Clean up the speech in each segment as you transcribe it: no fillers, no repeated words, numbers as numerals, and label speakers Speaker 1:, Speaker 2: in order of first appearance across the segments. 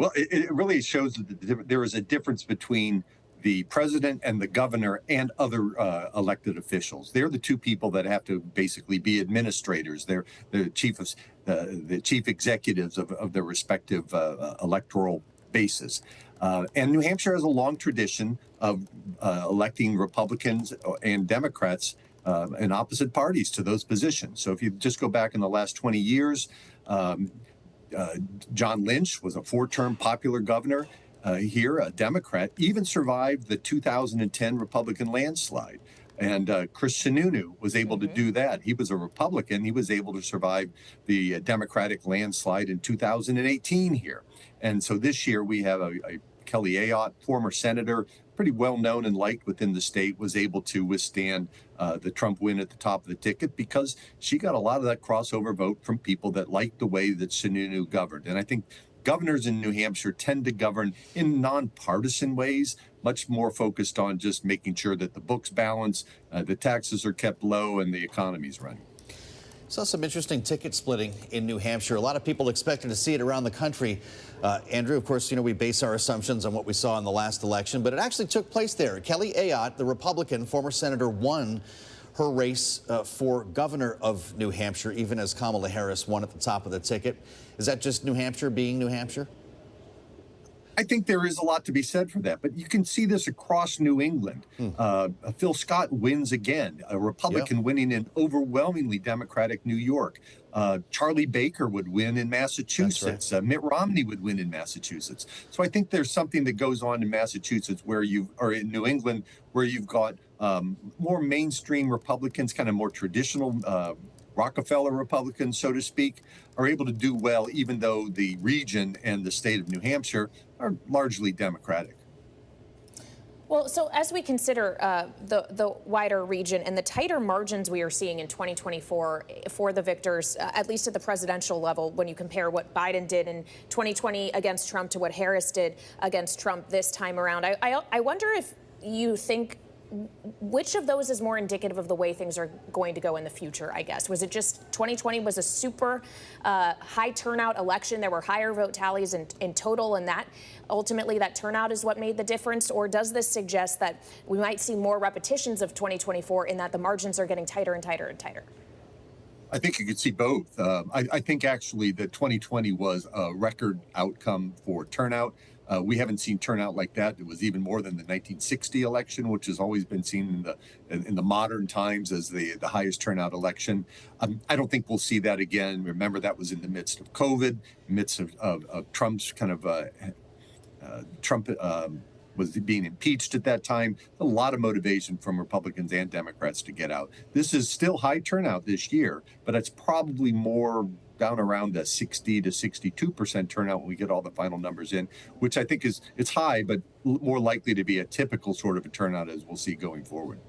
Speaker 1: Well, it really shows that there is a difference between the president and the governor and other elected officials. They're the two people that have to basically be administrators. They're the chief executives of their respective electoral bases. And New Hampshire has a long tradition of electing Republicans and Democrats in opposite parties to those positions. So if you just go back in the last 20 years, John Lynch was a four-term popular governor here, a Democrat, even survived the 2010 Republican landslide. And Chris Sununu was able to do that. He was a Republican. He was able to survive the Democratic landslide in 2018 here. And so this year we have a Kelly Ayotte, former senator, pretty well known and liked within the state, was able to withstand the Trump win at the top of the ticket because she got a lot of that crossover vote from people that liked the way that Sununu governed. And I think governors in New Hampshire tend to govern in nonpartisan ways, much more focused on just making sure that the books balance, the taxes are kept low, and the economy's running.
Speaker 2: Saw some interesting ticket splitting in New Hampshire. A lot of people expected to see it around the country. Andrew, of course, we base our assumptions on what we saw in the last election, but it actually took place there. Kelly Ayotte, the Republican, former senator, won her race for governor of New Hampshire, even as Kamala Harris won at the top of the ticket. Is that just New Hampshire being New Hampshire?
Speaker 1: I think there is a lot to be said for that, but you can see this across New England. Phil Scott wins again, a Republican winning in overwhelmingly Democratic New York. Charlie Baker would win in Massachusetts. Right. Mitt Romney would win in Massachusetts. So I think there's something that goes on in Massachusetts or in New England, where you've got more mainstream Republicans, kind of more traditional Rockefeller Republicans, so to speak, are able to do well, even though the region and the state of New Hampshire are largely Democratic.
Speaker 3: Well, so as we consider the wider region and the tighter margins we are seeing in 2024 for the victors, at least at the presidential level, when you compare what Biden did in 2020 against Trump to what Harris did against Trump this time around, I wonder if you think which of those is more indicative of the way things are going to go in the future, I guess? Was it just 2020 was a super high turnout election? There were higher vote tallies in total, and that ultimately that turnout is what made the difference? Or does this suggest that we might see more repetitions of 2024 in that the margins are getting tighter and tighter and tighter?
Speaker 1: I think you could see both. I think actually that 2020 was a record outcome for turnout. We haven't seen turnout like that. It was even more than the 1960 election, which has always been seen in the modern times as the highest turnout election. I don't think we'll see that again. Remember, that was in the midst of COVID, midst of Trump's kind of Trump was being impeached at that time. A lot of motivation from Republicans and Democrats to get out. This is still high turnout this year, but it's probably more down around the 60 to 62% turnout when we get all the final numbers in, which I think it's high, but more likely to be a typical sort of a turnout as we'll see going forward.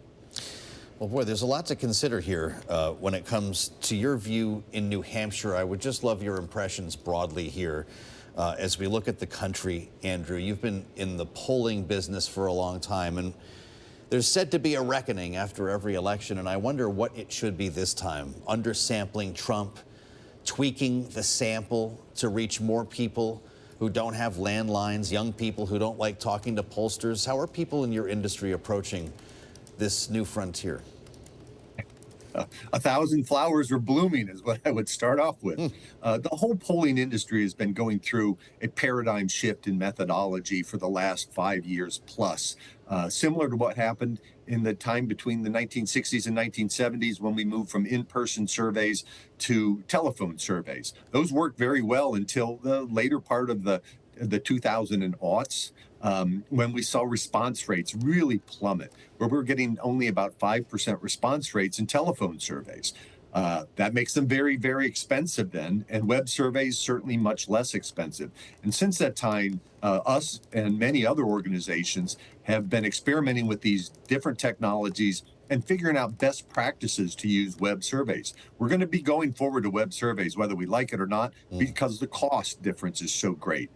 Speaker 2: Well, boy, there's a lot to consider here when it comes to your view in New Hampshire. I would just love your impressions broadly here as we look at the country. Andrew, you've been in the polling business for a long time, and there's said to be a reckoning after every election, and I wonder what it should be this time. Undersampling Trump, tweaking the sample to reach more people who don't have landlines, young people who don't like talking to pollsters. How are people in your industry approaching this new frontier?
Speaker 1: 1,000 flowers are blooming is what I would start off with. The whole polling industry has been going through a paradigm shift in methodology for the last 5 years plus, similar to what happened in the time between the 1960s and 1970s when we moved from in-person surveys to telephone surveys. Those worked very well until the later part of the 2000s, when we saw response rates really plummet, where we're getting only about 5% response rates in telephone surveys. That makes them very, very expensive then, and web surveys certainly much less expensive. And since that time, us and many other organizations have been experimenting with these different technologies and figuring out best practices to use web surveys. We're going to be going forward to web surveys, whether we like it or not, because the cost difference is so great.